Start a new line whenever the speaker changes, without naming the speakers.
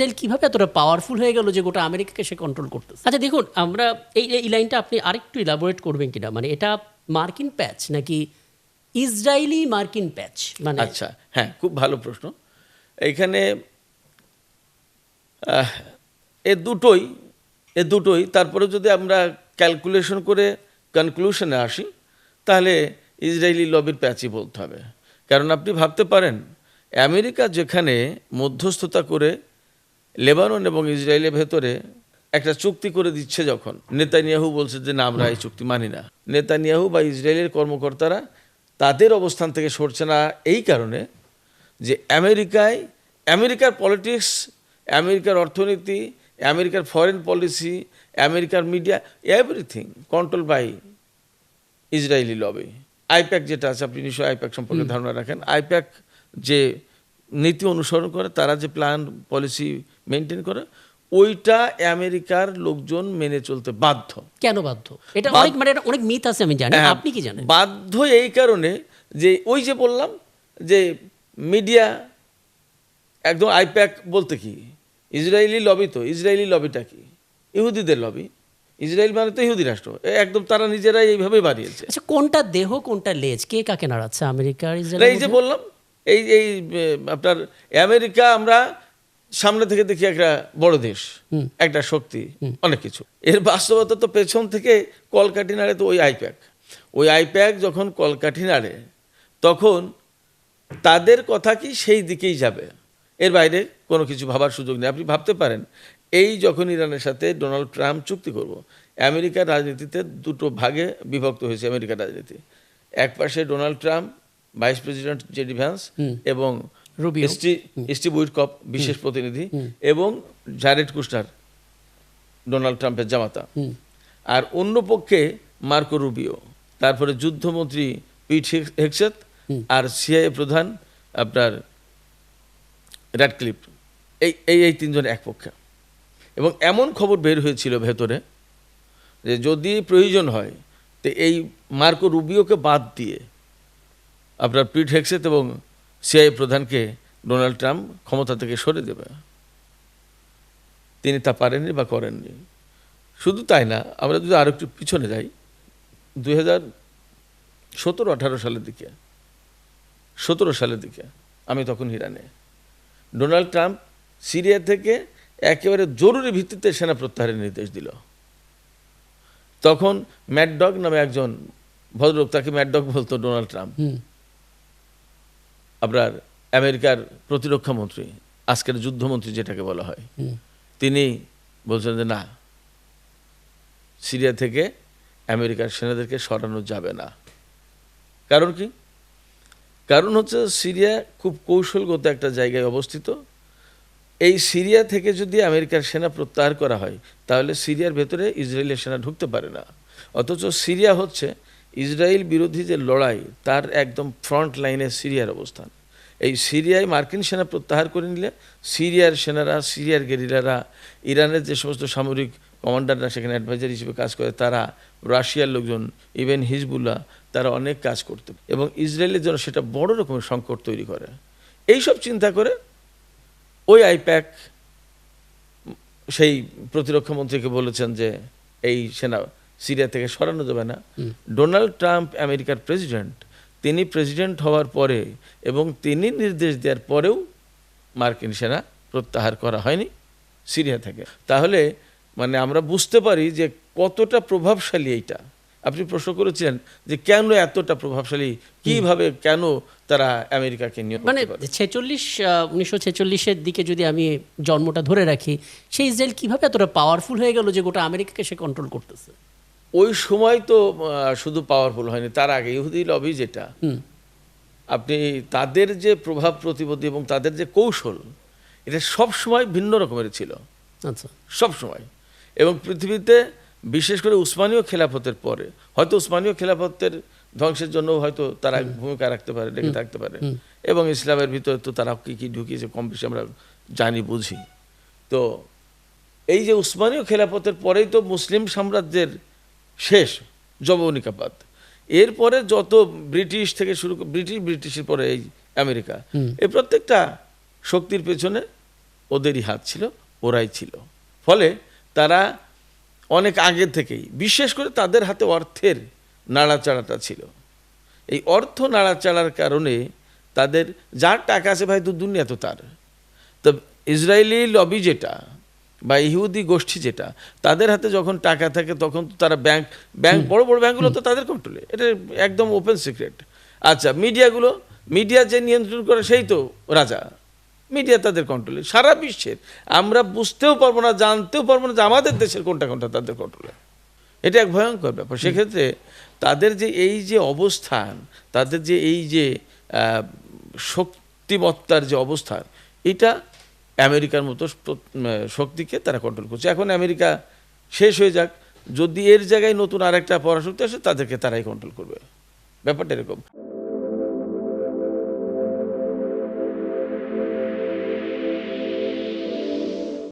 Israel কিভাবে এতটা powerful হয়ে গেল যে গোটা আমেরিকাকে সে কন্ট্রোল করতেছে? আচ্ছা দেখুন, আমরা এই লাইনটা আপনি আরেকটু ইলাবোরেট করবেন কিনা, মানে এটা মার্কিন প্যাচ নাকি ইসরায়েলি মার্কিন প্যাচ? মানে
আচ্ছা, হ্যাঁ, খুব ভালো প্রশ্ন। এইখানে এ দুটোই তারপরে যদি আমরা ক্যালকুলেশন করে কনক্লুশনে আসি তাহলে ইসরায়েলি লবির প্যাচই বলতে হবে। কারণ আপনি ভাবতে পারেন, আমেরিকা যেখানে মধ্যস্থতা করে লেবানন এবং ইসরায়েলের ভেতরে একটা চুক্তি করে দিচ্ছে, যখন নেতানিয়াহু বলছে যে না, আমরা এই চুক্তি মানি না, নেতানিয়াহু বা ইসরায়েলের কর্মকর্তারা তাদের অবস্থান থেকে সরছে না এই কারণে যে আমেরিকার পলিটিক্স, আমেরিকার অর্থনীতি, আমেরিকার ফরেন পলিসি, আমেরিকার media, everything control by Israeli lobby. AIPAC যেটা আছে, আপনি নিশ্চয়ই আইপ্যাক সম্পর্কে ধারণা রাখেন। আইপ্যাক যে নীতি অনুসরণ করে, তারা যে প্ল্যান পলিসি মেনটেন করে, ওইটা আমেরিকার লোকজন মেনে চলতে বাধ্য।
কেন বাধ্য? এটা অনেক মিথ আছে, আমি জানি। আপনি কি জানেন?
বাধ্য এই কারণে যে ওই যে বললাম যে মিডিয়া একদম আইপ্যাক বলতে কি, ইসরায়েলি লবি, তো ইসরায়েলি লবিটা কি? ইহুদিদের লবি। ইসরায়েল মানে তো ইহুদি রাষ্ট্র, একদম তারা নিজেরাই এইভাবে বাড়িয়েছে।
আচ্ছা, কোনটা দেহ কোনটা লেজ? কে কাকে নাড়াচ্ছে আমেরিকার ইসরায়েল?
এই যে বললাম, এই এই আপনার আমেরিকা আমরা সামনে থেকে দেখি একটা বড় দেশ, একটা শক্তি, অনেক কিছু। এর বাস্তবতা তো পেছন থেকে কলকাঠি নাড়ে তো ওই আইপ্যাক যখন কলকাঠি নাড়ে তখন তাদের কথা কি সেই দিকেই যাবে, এর বাইরে কোনো কিছু ভাবার সুযোগ নেই। আপনি ভাবতে পারেন, এই যখন ইরানের সাথে ডোনাল্ড ট্রাম্প চুক্তি করব, আমেরিকার রাজনীতিতে দুটো ভাগে বিভক্ত হয়েছে আমেরিকার রাজনীতি। এক পাশে Donald Trump, vice president JD Vance এবং স্টিভ উইটকফ বিশেষ প্রতিনিধি, এবং জারেড কুশনার ডোনাল্ড ট্রাম্পের জামাতা, আর অন্য পক্ষে মার্কো রুবিও, তারপরে যুদ্ধমন্ত্রী পিট হেগসেথ, আর সিআইএ প্রধান আপনার র্যাডক্লিফ। এই তিনজন এক পক্ষে। এবং এমন খবর বের হয়েছিল ভেতরে যে যদি প্রয়োজন হয় তো এই মার্কো রুবিওকে বাদ দিয়ে আপনার পিট হেগসেথ এবং সিআইএ প্রধানকে ডোনাল্ড ট্রাম্প ক্ষমতা থেকে সরে দেবে। তিনি তা পারেননি বা করেননি। শুধু তাই না, আমরা যদি আরো একটু পিছনে যাই, 2017-18 সালের দিকে, 17 সালের দিকে, আমি তখন ইরানে, ডোনাল্ড ট্রাম্প সিরিয়া থেকে একেবারে জরুরি ভিত্তিতে সেনা প্রত্যাহারের নির্দেশ দিল। তখন ম্যাড-ডগ নামে একজন ভদ্রলোক, তাকে ম্যাড-ডগ বলতো ডোনাল্ড ট্রাম্প, আপনার আমেরিকার প্রতিরক্ষা মন্ত্রী, আজকের যুদ্ধমন্ত্রী যেটাকে বলা হয়, তিনি বলছেন যে না, সিরিয়া থেকে আমেরিকার সেনাদেরকে সরানো যাবে না। কারণ কি? কারণ হচ্ছে সিরিয়া খুব কৌশলগত একটা জায়গায় অবস্থিত। এই সিরিয়া থেকে যদি আমেরিকার সেনা প্রত্যাহার করা হয় তাহলে সিরিয়ার ভেতরে ইসরায়েলের সেনা ঢুকতে পারে না। অথচ সিরিয়া হচ্ছে ইসরায়েল বিরোধী যে লড়াই, তার একদম ফ্রন্ট লাইনে সিরিয়ার অবস্থান। এই সিরিয়ায় মার্কিন সেনা প্রত্যাহার করে নিলে সিরিয়ার সেনারা, সিরিয়ার গেরিলারা, ইরানের যে সমস্ত সামরিক কমান্ডাররা সেখানে অ্যাডভাইজার হিসেবে কাজ করে, তারা, রাশিয়ার লোকজন, ইভেন হিজবুল্লাহ, তারা অনেক কাজ করতে, এবং ইসরায়েলের জন্য সেটা বড় রকমের সংকট তৈরি করে। এইসব চিন্তা করে ওই আইপ্যাক সেই প্রতিরক্ষা মন্ত্রীকে বলেছেন যে এই সেনা সিরিয়া থেকে সরানো যাবে না। ডোনাল্ড ট্রাম্প আমেরিকার প্রেসিডেন্ট, তিনি প্রেসিডেন্ট হওয়ার পরে এবং তিনি নির্দেশ দেওয়ার পরেও মার্কিন সেনা প্রত্যাহার করা হয়নি সিরিয়া থেকে। তাহলে মানে আমরা বুঝতে পারি যে কতটা প্রভাবশালী এইটা। আপনি প্রশ্ন করেছিলেন যে কেন এতটা প্রভাবশালী, কিভাবে, কেন তারা আমেরিকাকে নিয়ে,
মানে 1946-এর দিকে যদি আমি জন্মটা ধরে রাখি, সেই ইসরায়েল কিভাবে এতটা পাওয়ারফুল হয়ে গেল যে গোটা আমেরিকাকে সে কন্ট্রোল করতেছে?
ওই সময় তো শুধু পাওয়ারফুল হয়নি, তার আগে ইহুদি লবি যেটা, আপনি তাদের যে প্রভাব প্রতিপত্তি এবং তাদের যে কৌশল, এটা সব সময় ভিন্ন রকমের ছিল।
আচ্ছা,
সব সময়। এবং পৃথিবীতে বিশেষ করে উসমানীয় খেলাফতের পরে, হয়তো উসমানীয় খেলাফতের ধ্বংসের জন্য হয়তো তারা ভূমিকা রাখতে পারে, লেগে থাকতে পারে, এবং ইসলামের ভিতরে তো তারা কি ঢুকিয়েছে কম বেশি আমরা জানি, বুঝি। তো এই যে উসমানীয় খেলাফতের পরেই তো মুসলিম সাম্রাজ্যের শেষ জবনিকাপাত। এরপরে যত ব্রিটিশ থেকে শুরু, ব্রিটিশের পরে এই আমেরিকা, এই প্রত্যেকটা শক্তির পেছনে ওদেরই হাত ছিল, ওরাই ছিল। ফলে তারা অনেক আগে থেকেই, বিশেষ করে তাদের হাতে অর্থের নাড়াচাড়াটা ছিল। এই অর্থ নাড়াচাড়ার কারণে তাদের যার টাকা আছে ভাই, তো দুনিয়া তো তার। তো ইসরায়েলি লবি যেটা বা ইহুদি গোষ্ঠী যেটা, তাদের হাতে যখন টাকা থাকে তখন তো তারা ব্যাংক বড় বড় ব্যাংকগুলো তো তাদের কন্ট্রোলে, এটা একদম ওপেন সিক্রেট। আচ্ছা, মিডিয়া যে নিয়ন্ত্রণ করে সেই তো রাজা, মিডিয়া তাদের কন্ট্রোলে। সারা বিশ্বের আমরা বুঝতেও পারবো না, জানতেও পারবো না যে আমাদের দেশের কোনটা কোনটা তাদের কন্ট্রোলে। এটা এক ভয়ঙ্কর ব্যাপার। সেক্ষেত্রে তাদের যে এই যে অবস্থান, তাদের যে এই যে শক্তিমত্তার যে অবস্থান, এটা আমেরিকার মতো শক্তিকে তারা কন্ট্রোল করছে। এখন আমেরিকা শেষ হয়ে যাক, যদি এর জায়গায় নতুন আরেকটা পরাশক্তি আসে, তাদেরকে তারাই কন্ট্রোল করবে। ব্যাপারটা এরকম।